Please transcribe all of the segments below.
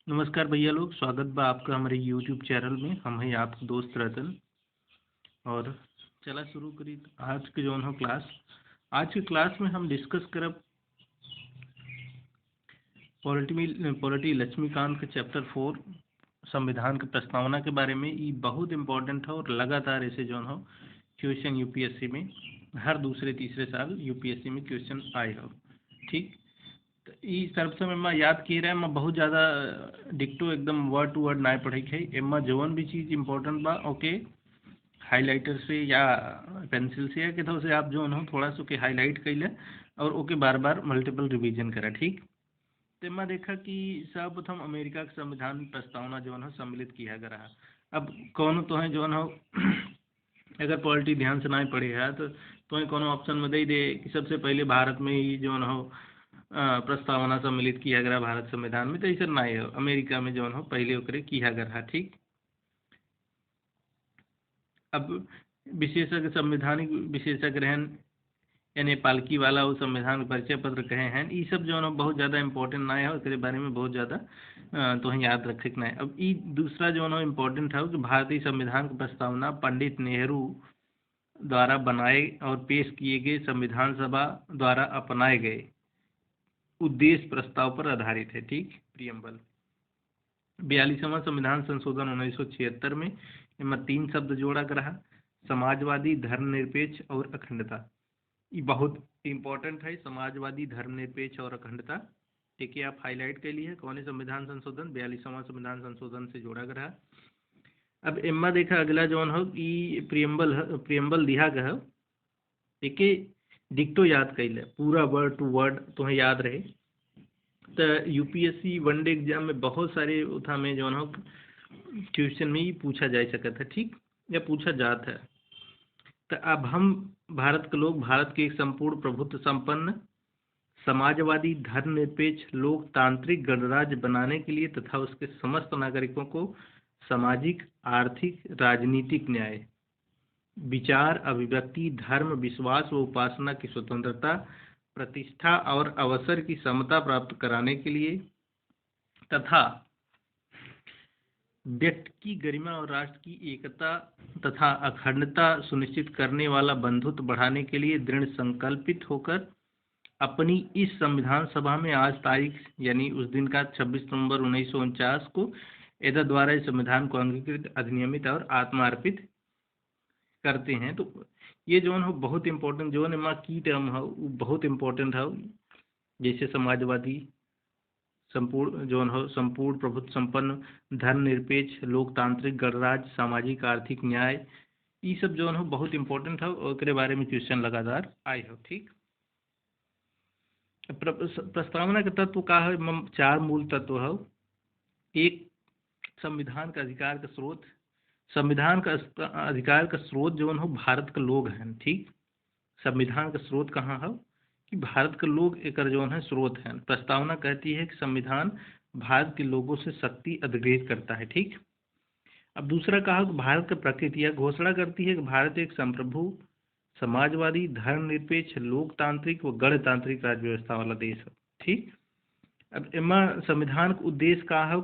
नमस्कार भैया लोग, स्वागत बा आपका हमारे यूट्यूब चैनल में। हम हैं आपके दोस्त रतन। और चला शुरू करी आज के जौन हो क्लास। आज के क्लास में हम डिस्कस करब पॉलिटी लक्ष्मीकांत के चैप्टर 4 संविधान के प्रस्तावना के बारे में। ये बहुत इम्पोर्टेंट है और लगातार ऐसे जौन हो क्वेश्चन यूपीएससी में हर दूसरे तीसरे साल यूपीएससी में क्वेश्चन आए हो। ठीक, तो ई सर्वप्रथम एमा याद किए रहे, मैं बहुत ज़्यादा डिक्टो एकदम वर्ड टू वर्ड ना पढ़े है। एमा जौन भी चीज़ इम्पोर्टेंट बा ओके हाईलाइटर से या पेंसिल से या किधर से आप जो हो थोड़ा सा ओके हाईलाइट कैले और ओके बार बार मल्टीपल रिवीजन करा। ठीक, तो मैं देखा कि सर्वप्रथम अमेरिका के संविधान प्रस्तावना जो है सम्मिलित किया गया है। अब कौन तो है जो हो अगर पॉलिटी ध्यान से ना पढ़े है तो कोनो ऑप्शन में दे दे कि सबसे पहले भारत में ही जो हो प्रस्तावना सम्मिलित किया गया भारत संविधान में, तो ऐसा ना है। अमेरिका में जो हो पहले ओकरे किया गया। ठीक, अब विशेषज्ञ संवैधानिक विशेषज्ञ रहन या नेपाल की वाला वो संविधान परिचय पत्र कहे हैं, ये सब जो है ना बहुत ज़्यादा इंपॉर्टेंट ना है, उसके बारे में बहुत ज़्यादा तो याद रखे के ना है। अब ये दूसरा जो है ना इम्पोर्टेंट है कि भारतीय संविधान की प्रस्तावना पंडित नेहरू द्वारा बनाए और पेश किए गए संविधान सभा द्वारा अपनाए गए उद्देश्य प्रस्ताव पर आधारित है। ठीक, प्रियम्बल 42वां संविधान संशोधन 1976 में इनमें 3 शब्द जोड़ा गया: समाजवादी, धर्मनिरपेक्ष और अखंडता। ये बहुत इम्पोर्टेंट है, समाजवादी, धर्मनिरपेक्ष और अखंडता। ठीक है, आप हाईलाइट के लिए कौन है संविधान संशोधन 42वां संविधान संशोधन से जोड़ा गया। अब इम्मा देखा अगला जोन हो कि प्रियम्बल दिया गया। ठीक है, डिक्टो याद कर ले पूरा वर्ड टू वर्ड तुम्हें याद रहे। तो यूपीएससी वनडे एग्जाम में बहुत सारे उठा में जो हो क्वेश्चन में ही पूछा जा सकता है। ठीक, या पूछा जाता है। तो अब हम भारत के लोग भारत के एक संपूर्ण प्रभुत्व संपन्न समाजवादी, धर्मनिरपेक्ष, लोकतांत्रिक गणराज्य बनाने के लिए तथा उसके समस्त नागरिकों को सामाजिक, आर्थिक, राजनीतिक न्याय, विचार, अभिव्यक्ति, धर्म, विश्वास व उपासना की स्वतंत्रता, प्रतिष्ठा और अवसर की समता प्राप्त कराने के लिए तथा व्यक्ति की गरिमा और राष्ट्र की एकता तथा अखंडता सुनिश्चित करने वाला बंधुत्व बढ़ाने के लिए दृढ़ संकल्पित होकर अपनी इस संविधान सभा में आज तारीख यानी उस दिन का 26 नवंबर 1949 को एतद द्वारा इस संविधान को अंगीकृत, अधिनियमित और आत्मार्पित करते हैं। तो ये जो है बहुत इम्पोर्टेंट जो है माँ की टर्म है, वो बहुत इम्पोर्टेंट है। जैसे समाजवादी, संपूर्ण जो हो संपूर्ण प्रभुत्व संपन्न, धर्मनिरपेक्ष, लोकतांत्रिक गणराज्य, सामाजिक आर्थिक न्याय, ये सब जो हो बहुत इम्पोर्टेंट है और उसके बारे में क्वेश्चन लगातार आए हो। ठीक, प्रस्तावना का तत्व का है 4 मूल तत्व है। एक, संविधान का अधिकार का स्रोत। संविधान का अधिकार का स्रोत जो हो भारत के लोग हैं। ठीक, संविधान का स्रोत कहाँ है कि भारत के लोग एक जो है स्रोत हैं। प्रस्तावना कहती है कि संविधान भारत के लोगों से शक्ति अधिग्रहित करता है। ठीक, अब दूसरा कहा कि भारत की प्रकृति यह घोषणा करती है कि भारत एक संप्रभु, समाजवादी, धर्मनिरपेक्ष, लोकतांत्रिक व गणतांत्रिक राज्य व्यवस्था वाला देश है। ठीक, अब इमा संविधान का उद्देश्य का है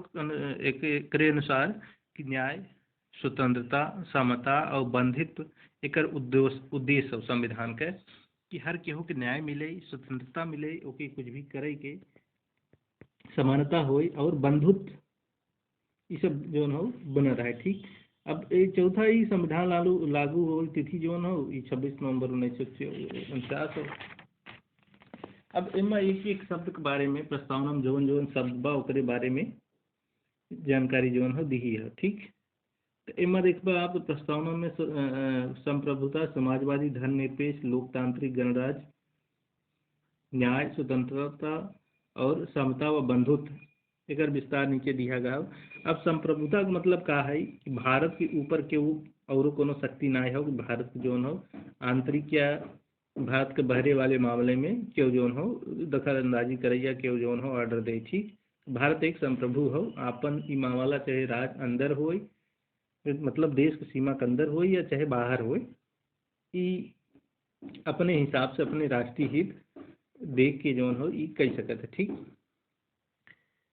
एक अनुसार कि न्याय, स्वतंत्रता, समता और बंधित्व एक उद्देश्य है संविधान के कि हर केहू के न्याय मिले, स्वतंत्रता मिले, ओके कुछ भी करे के, समानता हो और बंधुत्व ये सब जो हो बना रहा है। ठीक, अब एक चौथा ही संविधान लागू हो तिथि जो हो 26 नवंबर 1949 हो। अब इमा एक एक शब्द के बारे में प्रस्तावना में जौन जौन शब्द बा ओकरे बारे में जानकारी जौन हो दी है। ठीक, तो इमा देखबा आप प्रस्तावना में संप्रभुता, समाजवादी, धर्मनिरपेक्ष, लोकतांत्रिक गणराज्य, न्याय, स्वतंत्रता और समता व बंधुत्व एक विस्तार नीचे दिया गया। अब संप्रभुता का मतलब का है कि भारत के ऊपर के और कोनो शक्ति ना हो, भारत जो हो आंतरिक या भारत के बहरे वाले मामले में क्यों जो हो दखल अंदाजी करे या क्यों जो हो ऑर्डर दे। ठीक, भारत एक संप्रभु हो, आपन ई मामला चाहे राज अंदर हो मतलब देश की सीमा के अंदर हो या चाहे बाहर हो, कि अपने हिसाब से अपने राष्ट्रीय हित देख के जो हो कह सकते है। ठीक,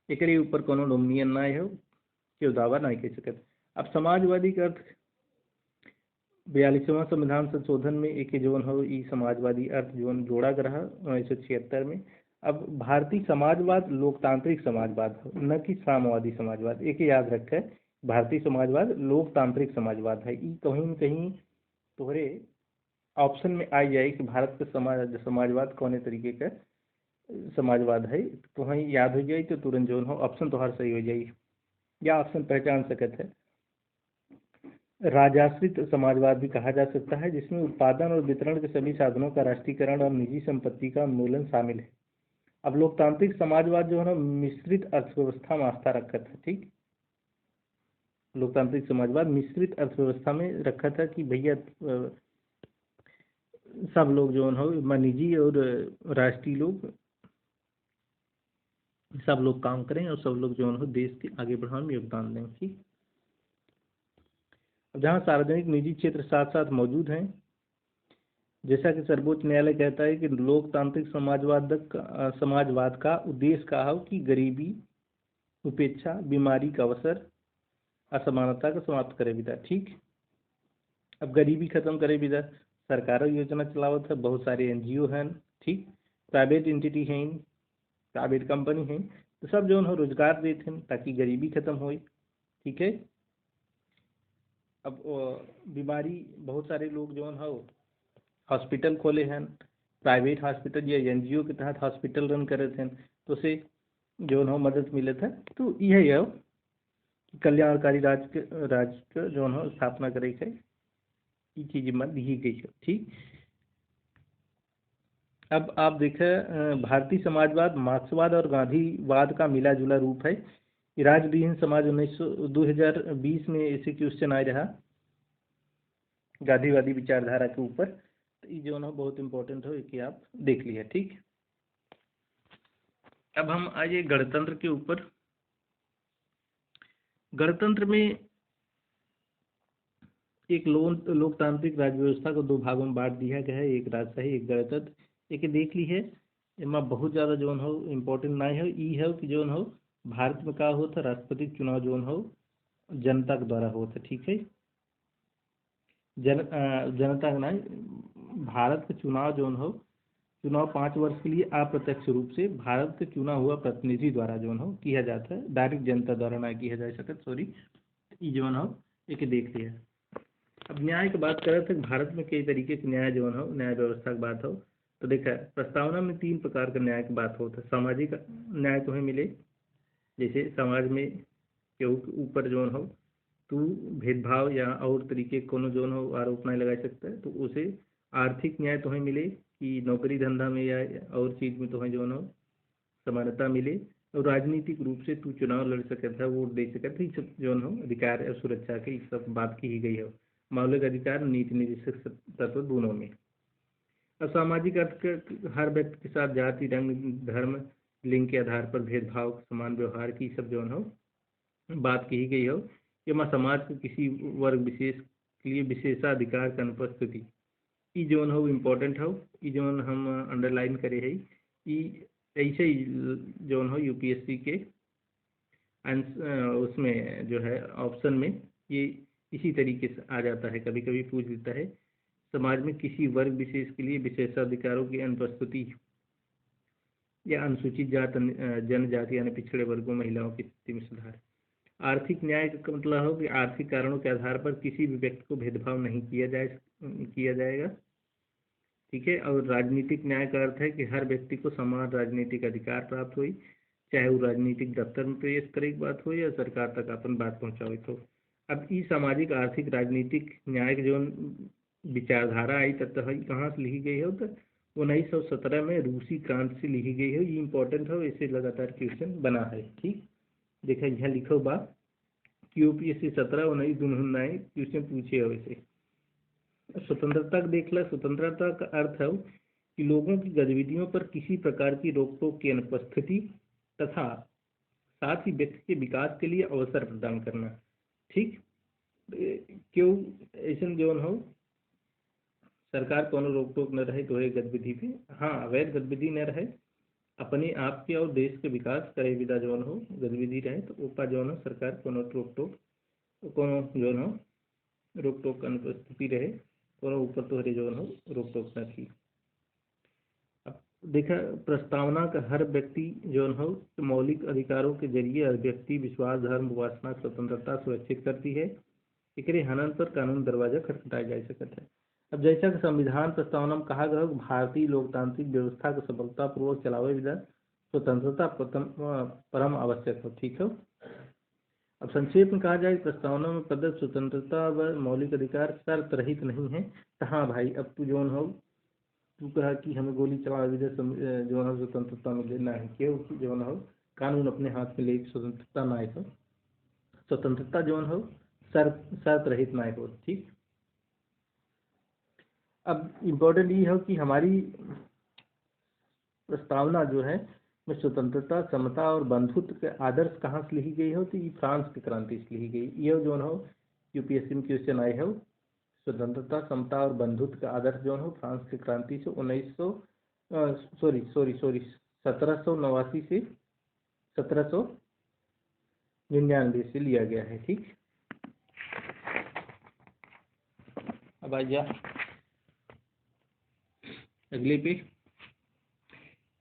एकरे ऊपर कोनो डोमिनियन ना हो के दावा नहीं कह सकत। अब समाजवादी का अर्थ 42वां संविधान संशोधन में एक जोन हो ई समाजवादी अर्थ जोन जोड़ा गया 1976 में। अब भारतीय समाजवाद लोकतांत्रिक समाजवाद हो, न कि साम्यवादी समाजवाद। एक याद रखे, भारतीय समाजवाद लोकतांत्रिक समाजवाद है। ई कहीं न कहीं तोहरे ऑप्शन में आ जाए कि भारत का समाजवाद कौन तरीके का समाजवाद है, तो वहीं याद हो जाए तो तुरंत जो हो ऑप्शन तो हर सही हो जाए, या ऑप्शन पहचान सकते है। राजाश्रित समाजवाद भी कहा जा सकता है, जिसमें उत्पादन और वितरण के सभी साधनों का राष्ट्रीयकरण और निजी संपत्ति का उन्मूलन शामिल है। अब लोकतांत्रिक समाजवाद जो है ना मिश्रित अर्थव्यवस्था में आस्था रखा था। ठीक, लोकतांत्रिक समाजवाद मिश्रित अर्थव्यवस्था में रखा था कि भैया सब लोग जो है निजी और राष्ट्रीय लोग सब लोग काम करें और सब लोग जो है देश के आगे बढ़ाने में योगदान दें। ठीक, जहाँ सार्वजनिक निजी क्षेत्र साथ साथ मौजूद हैं, जैसा कि सर्वोच्च न्यायालय कहता है कि लोकतांत्रिक समाजवाद का उद्देश्य कहा हो कि गरीबी, उपेक्षा, बीमारी का अवसर, असमानता को समाप्त करे विदा। ठीक, अब गरीबी खत्म करे विदा सरकार योजना चलावत है, बहुत सारे एनजीओ हैं। ठीक, प्राइवेट एंटिटी हैं, प्राइवेट कंपनी हैं, तो सब जो है रोजगार देते हैं ताकि गरीबी खत्म हो। ठीक है, अब बीमारी बहुत सारे लोग जो है हॉस्पिटल खोले हैं, प्राइवेट हॉस्पिटल या एनजीओ के तहत हॉस्पिटल रन करे थे, तो उसे जो है मदद मिले थे। तो यही है कल्याणकारी राज्य जो है स्थापना करे है, ये चीज में दी गई है। ठीक, अब आप देखें भारतीय समाजवाद मार्क्सवाद और गांधीवाद का मिला जुला रूप है। राजविहीन समाज 2020 में ऐसे क्वेश्चन आया रहा गांधीवादी विचारधारा के ऊपर, तो ये जो है बहुत इंपॉर्टेंट हो कि आप देख लिया। ठीक, अब हम आइए गणतंत्र के ऊपर। गणतंत्र में एक लोकतांत्रिक राज्य व्यवस्था को दो भागों में बांट दिया गया है, एक राजशाही एक गणतंत्र। एक देख ली है, इनमें बहुत ज़्यादा जो हो इम्पोर्टेंट ना है, ई है कि जो हो भारत में का होता राष्ट्रपति चुनाव जो हो जनता के द्वारा होता। ठीक है, जनता का नहीं, भारत का चुनाव जो हो चुनाव 5 वर्ष के लिए अप्रत्यक्ष रूप से भारत के चुना हुआ प्रतिनिधि द्वारा जो हो किया जाता है, डायरेक्ट जनता द्वारा ना किया जा सकता। सॉरी, ये जो हो एक देख लिया। अब न्याय की बात करें तो भारत में कई तरीके के न्याय जो हो न्याय व्यवस्था की बात हो तो देखा प्रस्तावना में 3 प्रकार का न्याय की बात होता है। सामाजिक न्याय तुम्हें मिले, जैसे समाज में केहू के ऊपर जो हो तू भेदभाव या और तरीके कोनो जो हो आरोप नहीं लगा सकता है, तो उसे आर्थिक न्याय तुम्हें मिले कि नौकरी धंधा में या और चीज़ में तुम्हें जो हो समानता मिले, और राजनीतिक रूप से तू चुनाव लड़ सकता है, वोट दे सकता है, सब जो हो अधिकार और सुरक्षा की सब बात की ही गई है। मौलिक अधिकार नीति निर्देशक तत्व दोनों में। असामाजिक अर्थ के हर व्यक्ति के साथ जाति रंग धर्म लिंग के आधार पर भेदभाव समान व्यवहार की सब जो हो बात की गई हो। ये मैं समाज के किसी वर्ग विशेष के लिए विशेषाधिकार का अनुपस्थिति ई जोन हो इम्पोर्टेंट हो, ई जोन हम अंडरलाइन करे है। ई ऐसे ही जोन हो यूपीएससी के उसमें जो है ऑप्शन में ये इसी तरीके से आ जाता है, कभी कभी पूछ देता है समाज में किसी वर्ग विशेष के लिए विशेषाधिकारों की अनुपस्थिति या अनुसूचित जनजाति यानी पिछड़े वर्गों महिलाओं की स्थिति में सुधार। आर्थिक न्याय का मतलब हो कि आर्थिक कारणों के आधार पर किसी भी व्यक्ति को भेदभाव नहीं किया जाएगा। ठीक है, और राजनीतिक न्याय का अर्थ है कि हर व्यक्ति को समान राजनीतिक अधिकार प्राप्त हुई, चाहे वो राजनीतिक दफ्तर में पेश करे की बात हो या सरकार तक अपन बात पहुँचावे। तो अब ई सामाजिक आर्थिक राजनीतिक न्याय की जो विचारधारा आई तब कहाँ से लिखी गई है तो 1917 में रूसी क्रांति से लिखी गई है। ये इंपॉर्टेंट है, इससे लगातार क्वेश्चन बना है। ठीक, देखा यहाँ लिखो बा यूपीएससी 17-19 दोनों क्वेश्चन पूछे हो। इसे स्वतंत्रता देख ला। स्वतंत्रता का अर्थ है कि लोगों की गतिविधियों पर किसी प्रकार की रोक टोक की अनुपस्थिति तथा साथ ही व्यक्ति के विकास के लिए अवसर प्रदान करना। ठीक, क्यों ऐसा जो हो सरकार कोनो रोक टोक न रहे तो है गतिविधि पे, हाँ अवैध गतिविधि न रहे अपने आप के और देश के विकास करे विदा जौन हो गतिविधि रहे तो ओका जौन हो सरकार कोनो रोक टोक कोनो जौन हो रोक टोक के अनुपस्थिति रहे कोनो ऊपर तोहरे जौन हो रोक टोक न थी। अब देखा प्रस्तावना का हर व्यक्ति जौन हो मौलिक अधिकारों के जरिए हर व्यक्ति विश्वास धर्म उपासना स्वतंत्रता सुरक्षित करती है। एकरे हनन पर कानून दरवाजा खटखटाया जा सकता है। अब जैसा कि संविधान प्रस्तावना में कहा गया भारतीय लोकतांत्रिक व्यवस्था को सफलतापूर्वक चलावे विदा स्वतंत्रता परम आवश्यक हो। ठीक है। अब संक्षेप में कहा जाए प्रस्तावना में प्रदत्त स्वतंत्रता व मौलिक अधिकार शर्त रहित नहीं है। तो हाँ भाई अब तू जौन हो तू कहा कि हमें गोली चलावे विदा जो है स्वतंत्रता मिले ना है क्यों जौन हो कानून अपने हाथ में ले स्वतंत्रता ना हो स्वतंत्रता जौन हो शर्त रहित ना हो। ठीक। अब इम्पोर्टेंट ये है कि हमारी प्रस्तावना जो है में स्वतंत्रता समता और बंधुत्व के आदर्श कहाँ से लिखी गई हो तो ये फ्रांस की क्रांति से लिखी गई। ये जो हो यूपीएससी में क्वेश्चन आए हो स्वतंत्रता समता और बंधुत्व का आदर्श जो हो फ्रांस की क्रांति से 1789 से 1799 से लिया गया है। ठीक। अब आइए अगले पे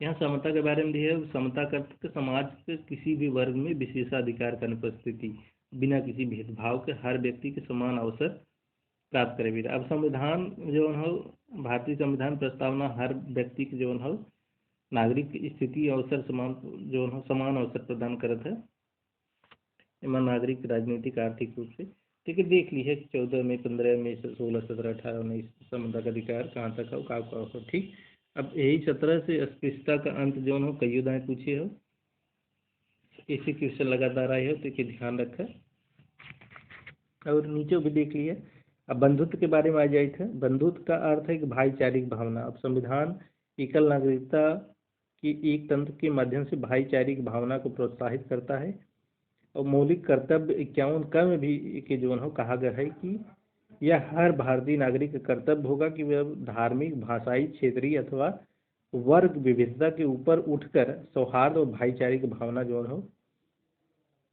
यहाँ समता के बारे में दिया है। समता का अर्थ समाज के किसी भी वर्ग में विशेषाधिकार का अनुपस्थिति बिना किसी भेदभाव के हर व्यक्ति के समान अवसर प्राप्त करे भी। अब संविधान जो हो भारतीय संविधान प्रस्तावना हर व्यक्ति के जो हो नागरिक की स्थिति अवसर समान जो हो समान अवसर प्रदान करता है। इमा नागरिक राजनीतिक आर्थिक रूप से ठीक है देख ली है 14 में 15 में 16 17 18 19 समता का अधिकार कहाँ तक हो का हो। ठीक। अब यही 17 से अस्पृश्यता का अंत जो हो कई दाएँ पूछे हो ऐसे क्वेश्चन लगातार आए हो तो ये ध्यान रखा और नीचे भी देख लिए। अब बंधुत्व के बारे में आ जाए थे। बंधुत्व का अर्थ है कि भाईचारिक भावना। अब संविधान एकल नागरिकता की एक तंत्र के माध्यम से भाईचारिक भावना को प्रोत्साहित करता है और मौलिक कर्तव्य 51 का में भी के जो हो कहा गया है कि यह हर भारतीय नागरिक का कर्तव्य होगा कि वह धार्मिक भाषाई क्षेत्रीय अथवा वर्ग विविधता के ऊपर उठकर सौहार्द और भाईचारे की भावना जो हो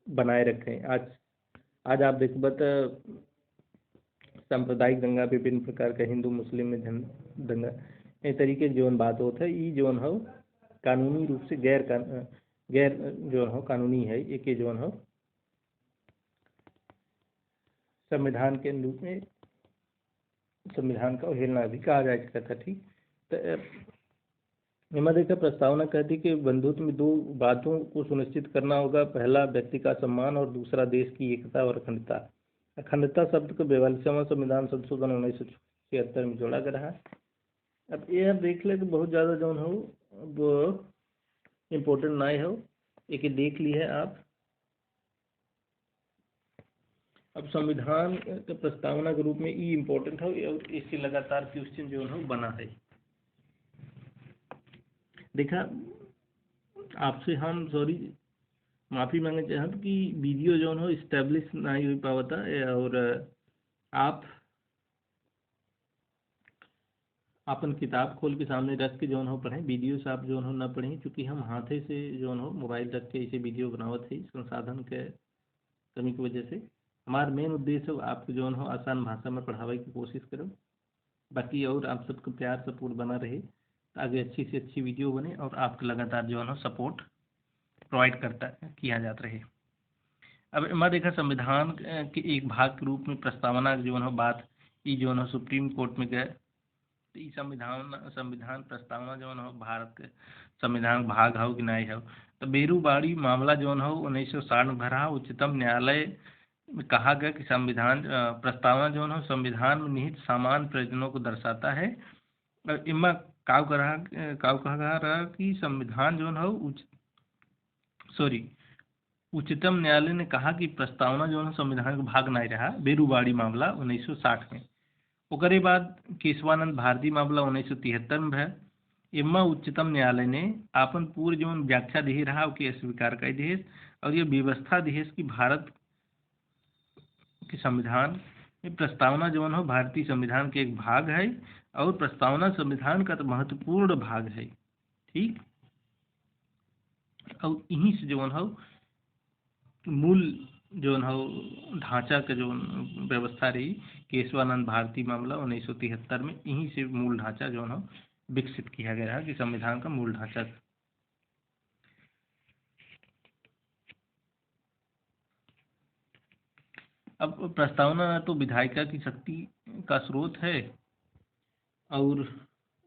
बनाए रखें। आज आप देखबत सांप्रदायिक दंगा विभिन्न प्रकार का हिंदू मुस्लिम में दंगा इस तरीके जो बात होता है ये जो हो कानूनी रूप से गैर जो हो कानूनी है एक जो हो संविधान के रूप में संविधान का अवहेलना भी कहा जा सकता था। ठीक। तो देखा प्रस्तावना कहती कि बंधुत्व में 2 बातों को सुनिश्चित करना होगा। पहला व्यक्ति का सम्मान और दूसरा देश की एकता और अखंडता। अखंडता शब्द को 42वां संविधान संशोधन 1976 में जोड़ा गया है। अब ये देख ले तो बहुत ज़्यादा जो हो वो इम्पोर्टेंट ना हो एक देख ली है आप। अब संविधान के प्रस्तावना के रूप में ये इम्पोर्टेंट है और इससे लगातार क्वेश्चन जो है बना है। देखा आपसे हम माफ़ी मांगना चाहते कि वीडियो जो हो इस्टेब्लिश नहीं हो पाता और आप अपन किताब खोल के सामने रख के जो हो पढ़ें वीडियो से आप जो हो ना पढ़ें क्योंकि हम हाथे से जो हो मोबाइल रख के इसे वीडियो बनावत है संसाधन के कमी की वजह से। हमारा मेन उद्देश्य आपको जो हो आसान भाषा में पढ़ावे की कोशिश करो। बाकी और आप सबको प्यार सपोर्ट बना रहे आगे अच्छी से अच्छी वीडियो बने और आपको लगातार जो है सपोर्ट प्रोवाइड किया जाता रहे। अब मैं देखा संविधान के एक भाग के रूप में प्रस्तावना जो है बात ये जो है सुप्रीम कोर्ट में गए तो ये संविधान प्रस्तावना जो है भारत के संविधान भाग हो कि नहीं हो। तो बेरूबाड़ी मामला जो है 1960 में भरा उच्चतम न्यायालय में कहा गया कि संविधान प्रस्तावना जो है संविधान में निहित समान प्रयोजनों को दर्शाता है। और इमा कहा रहा कि संविधान जो है उच्चतम न्यायालय ने कहा कि प्रस्तावना जो है संविधान का भाग नहीं रहा। बेरूबाड़ी मामला 1960 में। ओकरे बाद केशवानंद भारती मामला 1973 में है। इमा उच्चतम न्यायालय ने अपन पूर्व जो व्याख्या दी रहा उसकी स्वीकार कर दी और ये व्यवस्था दी कि भारत के संविधान में प्रस्तावना जो है भारतीय संविधान के एक भाग है और प्रस्तावना संविधान का तो महत्वपूर्ण भाग है। ठीक। और यहीं से जो है मूल जो है ढांचा का जो व्यवस्था रही केशवानंद भारती मामला 1973 में, यहीं से मूल ढांचा जो है विकसित किया गया है कि संविधान का मूल ढांचा। अब प्रस्तावना तो विधायिका की शक्ति का स्रोत है और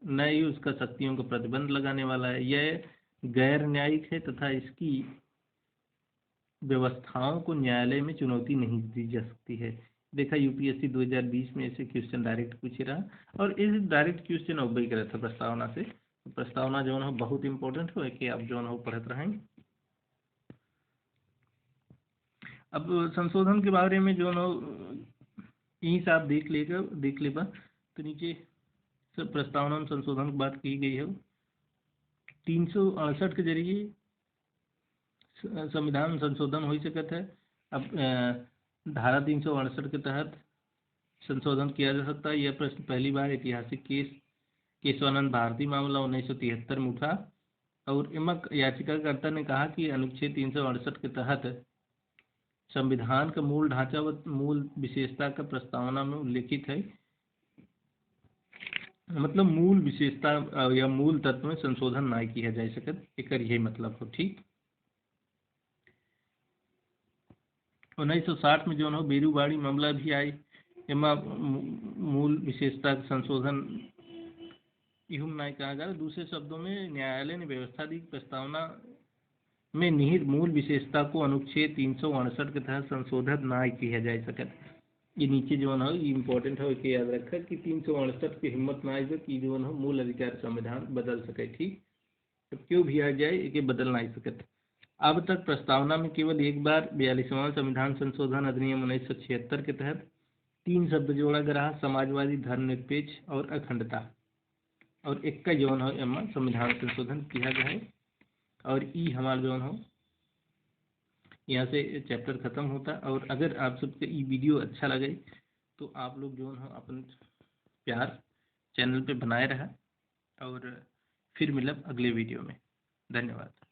न ही उसका शक्तियों का प्रतिबंध लगाने वाला है। यह गैर न्यायिक है तथा इसकी व्यवस्थाओं को न्यायालय में चुनौती नहीं दी जा सकती है। देखा यूपीएससी 2020 में ऐसे क्वेश्चन डायरेक्ट पूछे रहा और इस डायरेक्ट क्वेश्चन अवगत करा था प्रस्तावना से। प्रस्तावना जो है बहुत इंपॉर्टेंट है कि आप जो है पढ़ते रहेंगे। अब संशोधन के बारे में जो है यहीं से आप देख लेगा तो नीचे सब प्रस्तावना में संशोधन की बात की गई है। 368 के जरिए संविधान संशोधन हो सकता है। अब धारा 368 के तहत संशोधन किया जा सकता है। यह प्रश्न पहली बार ऐतिहासिक केस केशवानंद भारती मामला 1973 में उठा और याचिकाकर्ता ने कहा कि अनुच्छेद 368 के तहत संविधान का मूल ढांचा व मूल विशेषता का प्रस्तावना में उल्लेखित है। मतलब मूल विशेषता या मूल तत्व में संशोधन ना किया जा सकत, एक यही मतलब हो। ठीक, 1960 में जो है बेरूबाड़ी मामला भी आई, एमा मूल विशेषता संशोधन यूं ना कहा जा। दूसरे शब्दों में न्यायालय ने व्यवस्था दी प्रस्तावना में निहित मूल विशेषता को अनुच्छेद 368 के तहत संशोधित ना किया जा सकता। ये नीचे जो है इम्पोर्टेंट है कि याद रखा कि 368 की हिम्मत ना आई कि जो है मूल अधिकार संविधान बदल सके। ठीक, तो क्यों भी आ जाए ये बदल ना सकते। अब तक प्रस्तावना में केवल एक बार 42वां संविधान संशोधन अधिनियम 1976 के तहत 3 शब्द जोड़ा गया, समाजवादी, धर्मनिरपेक्ष और अखंडता, और एक का जो है संविधान संशोधन किया गया है। और ई हमारा जो है यहाँ से चैप्टर ख़त्म होता। और अगर आप सबके ये वीडियो अच्छा लगे तो आप लोग जो है अपन प्यार चैनल पे बनाए रहा और फिर मिलब अगले वीडियो में। धन्यवाद।